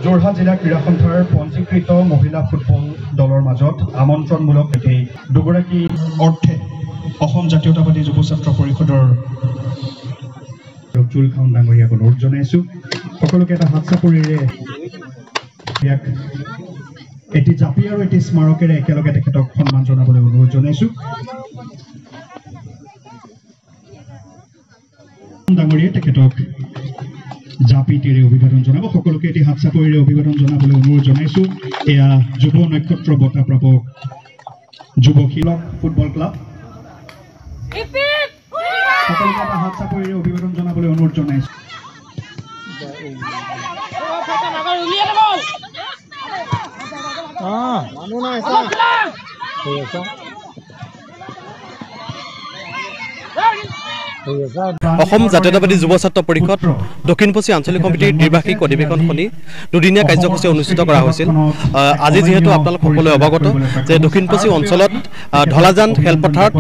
যোৰহাট জিলা ক্ৰীড়া সন্থাৰ পঞ্জীকৃত মহিলা ফুটবল দলৰ মাজত আমন্ত্ৰণমূলক এটি দুগৰাকী অৰ্থে অসম জাতীয়তাবাদী যুৱ ছাত্ৰ পৰিষদৰ ৰজুল খান ডাঙৰীয়াক অনুৰোধ জনাইছো সকলোকে এটা হাত চাপৰিৰে এটি জাপি আৰু এটি স্মাৰকেৰে একেলগে তেখেতক সন্মান জনাবলৈ অনুৰোধ জনাইছো ডাঙৰীয়া তেখেতক জাপিটিৰে অভিবাদন জনাব সকলোকে এটি হাত চাপৰিৰে অভিবাদন জনাবলৈ অনুৰোধ জনাইছো এয়া যুৱ নক্ষত্ৰ বঁটা প্ৰাপক যুৱশীলক ফুটবল ক্লাব সকলোকে এটা হাত চাপৰিৰে অভিবাদন জনাবলৈ অনুৰোধ জনাইছো অসম জাতীয়তাবাদী যুৱ ছাত্ৰ পৰিষদ দক্ষিণ পশ্চিম আঞ্চলিক কমিটিৰ দ্বিবাৰ্ষিক অধিৱেশনখনি দুদিনীয়া কাৰ্যসূচী অনুষ্ঠিত কৰা হৈছিল আজি যেহেতু আপোনালোক সকলোৱে অৱগত যে দক্ষিণ পশ্চিম অঞ্চলত ঢলাজান খেলপথাৰত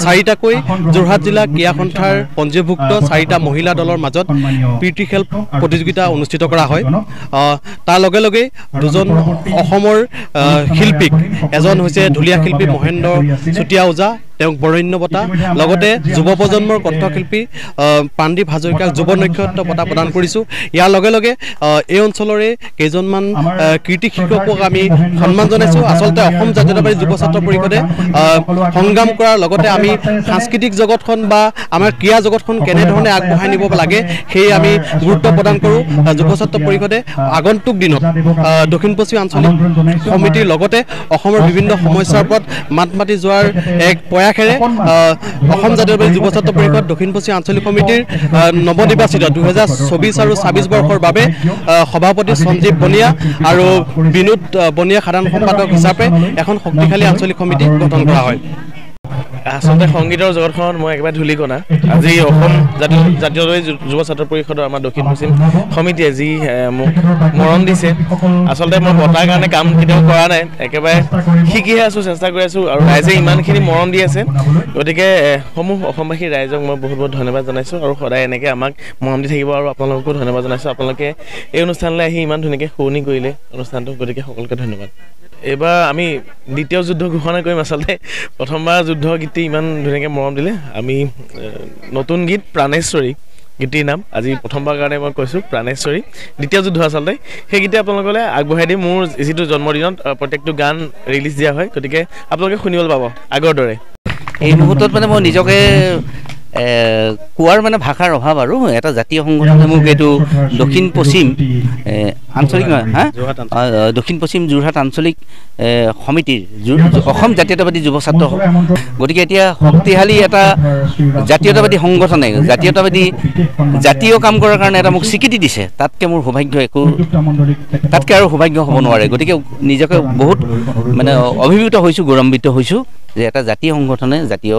চাৰিটাকৈ যোৰহাট জিলা ক্ৰীড়া সন্থাৰ পঞ্জীভুক্ত চাৰিটা মহিলা দলৰ মাজত প্ৰীতি খেল প্ৰতিযোগিতা অনুষ্ঠিত কৰা হয় তাৰ লগে লগে দুজন অসমৰ শিল্পীক এজন হৈছে ঢুলীয়া শিল্পী মহেন্দ্ৰ চুতীয়া ওজা তেওঁক বৰণ্য বঁটা লগতে যুৱ প্ৰজন্মৰ কণ্ঠশিল্পী প্ৰাণদীপ হাজৰিকাক যুৱ নক্ষত্ৰ বঁটা প্ৰদান কৰিছোঁ ইয়াৰ লগে লগে এই অঞ্চলৰে কেইজনমান কীৰ্তি শিক্ষকক আমি সন্মান জনাইছোঁ আচলতে অসম জাতীয়তাবাদী যুৱ ছাত্ৰ পৰিষদে সংগ্ৰাম কৰাৰ লগতে আমি সাংস্কৃতিক জগতখন বা আমাৰ ক্ৰীড়া জগতখন কেনেধৰণে আগবঢ়াই নিব লাগে সেয়ে আমি গুৰুত্ব প্ৰদান কৰোঁ যুৱ ছাত্ৰ পৰিষদে আগন্তুক দিনত দক্ষিণ পশ্চিম আঞ্চলিক সমিতিৰ লগতে অসমৰ বিভিন্ন সমস্যাৰ ওপৰত মাত মাতি যোৱাৰ এক প্ৰয়াসেৰে অসম জাতীয়তাবাদী যুৱ ছাত্ৰ পৰিষদ দক্ষিণ পশ্চিম আঞ্চলিক সমিতিৰ নৱনিৰ্বাচিত 2024 আৰু 26 বৰ্ষৰ বাবে সভাপতি সঞ্জীৱ বনিয়া আৰু বিনোদ বনিয়া সাধাৰণ সম্পাদক হিচাপে এখন শক্তিশালী আঞ্চলিক সমিতি গঠন কৰা হয় আচলতে সংগীতৰ জগতখনত মই একেবাৰে ধূলিকণা আজি অসম জাতীয়তাবাদী যুৱ ছাত্ৰ পৰিষদৰ আমাৰ দক্ষিণ পশ্চিম সমিতিয়ে যি মোক মৰণ দিছে আচলতে মই বঁটাৰ কাৰণে কাম কেতিয়াও কৰা নাই একেবাৰে শিকিহে আছোঁ চেষ্টা কৰি আছোঁ আৰু ৰাইজে ইমানখিনি মৰণ দি আছে গতিকে সমূহ অসমবাসী ৰাইজক মই বহুত বহুত ধন্যবাদ জনাইছোঁ আৰু সদায় এনেকৈ আমাক মৰম দি থাকিব আৰু আপোনালোককো ধন্যবাদ জনাইছোঁ আপোনালোকে এই অনুষ্ঠানলৈ আহি ইমান ধুনীয়াকৈ শুৱনি কৰিলে অনুষ্ঠানটো গতিকে সকলোকে ধন্যবাদ এইবাৰ আমি দ্বিতীয় যুদ্ধ ঘোষণা কৰিম আচলতে প্ৰথমবাৰ যুদ্ধ গীতটি ইমান ধুনীয়াকৈ মৰম দিলে আমি নতুন গীত প্ৰাণেশ্বৰী গীতটিৰ নাম আজি প্ৰথমবাৰ কাৰণে মই কৈছোঁ প্ৰাণেশ্বৰী দ্বিতীয় যুদ্ধ আচলতে সেই গীতে আপোনালোকলৈ আগবঢ়াই দিম মোৰ যিটো জন্মদিনত প্ৰত্যেকটো গান ৰিলিজ দিয়া হয় গতিকে আপোনালোকে শুনিবলৈ পাব আগৰ দৰে এই মুহূৰ্তত মানে মই নিজকে কোৱাৰ মানে ভাষাৰ অভাৱ আৰু এটা জাতীয় সংগঠনে মোক এইটো দক্ষিণ পশ্চিম আঞ্চলিক দক্ষিণ পশ্চিম যোৰহাট আঞ্চলিক সমিতিৰ অসম জাতীয়তাবাদী যুৱ ছাত্ৰ গতিকে এতিয়া শক্তিশালী এটা জাতীয়তাবাদী সংগঠনে জাতীয় কাম কৰাৰ কাৰণে এটা মোক স্বীকৃতি দিছে তাতকৈ মোৰ সৌভাগ্য একো তাতকৈ আৰু সৌভাগ্য হ'ব নোৱাৰে গতিকে নিজকে বহুত মানে অভিভূত হৈছোঁ গৌৰৱান্বিত হৈছোঁ যে এটা জাতীয় সংগঠনে জাতীয়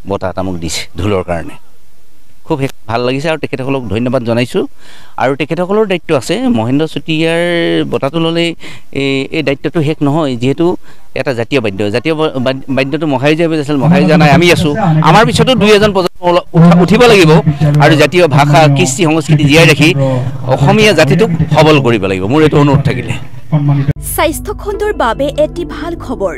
বঁটা এটা মোক দিছে ঢোলৰ কাৰণে খুব ভাল লাগিছে আৰু তেখেতসকলক ধন্যবাদ জনাইছোঁ আৰু তেখেতসকলৰ দায়িত্ব আছে মহেন্দ্ৰ চুতীয়াৰ বঁটাটো ল'লে এই দায়িত্বটো শেষ নহয় যিহেতু এটা জাতীয় বাদ্যটো মহাৰিজা বজাইছিল মহাৰিজা নাই আমি আছোঁ আমাৰ পিছতো দুই এজন প্ৰজন্ম উঠিব লাগিব আৰু জাতীয় ভাষা কৃষ্টি সংস্কৃতি জীয়াই ৰাখি অসমীয়া জাতিটোক সবল কৰিব লাগিব মোৰ এইটো অনুৰোধ থাকিলে স্বাস্থ্য খণ্ডৰ বাবে এটি ভাল খবৰ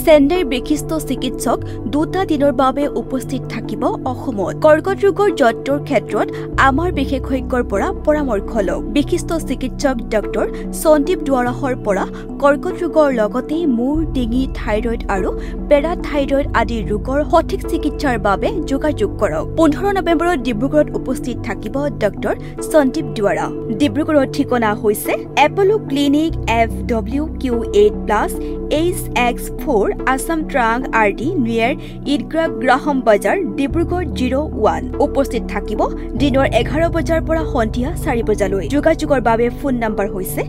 চেন্নাইৰ বিশিষ্ট চিকিৎসক দুটা দিনৰ বাবে উপস্থিত থাকিব অসমত কৰ্কট ৰোগৰ যত্নৰ ক্ষেত্ৰত আমাৰ বিশেষজ্ঞৰ পৰা পৰামৰ্শ লওক বিশিষ্ট চিকিৎসক ডক্টৰ সন্দীপ দুৱাৰাহৰ পৰা কৰ্কট ৰোগৰ লগতে মূৰ ডিঙি থাইৰয়ড আৰু পেৰাথাইৰয়ড আদি ৰোগৰ সঠিক চিকিৎসাৰ বাবে যোগাযোগ কৰক 15 নৱেম্বৰত ডিব্ৰুগড়ত উপস্থিত থাকিব ডক্টৰ সন্দীপ দুৱাৰা ডিব্ৰুগড়ৰ ঠিকনা হৈছে Apollo clinic FWQ8+ HX4 Assam Trang RD near Idgrah Graham Bazar Dibrugarh 01 উপস্থিত থাকিব দিনৰ 11 বজাৰ পৰা সন্ধিয়া 4 বজালৈ যোগাযোগৰ বাবে ফোন নম্বৰ হৈছে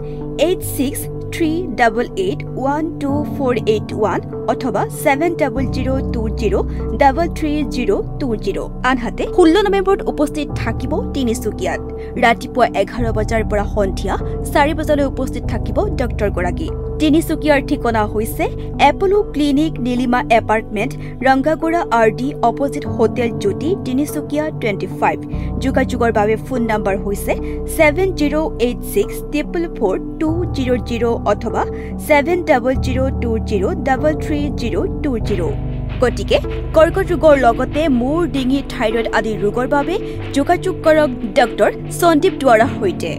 86 73881241 অথবা 7002033020 আনহাতে 16 নৱেম্বৰত উপস্থিত থাকিব তিনিচুকীয়াত ৰাতিপুৱা 11 বজাৰ পৰা সন্ধিয়া 4 বজালৈ উপস্থিত থাকিব ডক্টৰ গৰাকী তিনিচুকীয়াৰ ঠিকনা হৈছে Apollo clinic Nilima apartment Rangagora RD opposite hotel Jyoti Tinsukia 25 যোগাযোগৰ বাবে ফোন নম্বৰ হৈছে 7086444200 অথবা 7002033020 গতিকে কৰ্কট ৰোগৰ লগতে মূৰ ডিঙি থাইৰয়ড আদি ৰোগৰ বাবে যোগাযোগ কৰক ডক্টৰ সন্দীপ দুৱাৰাৰ সৈতে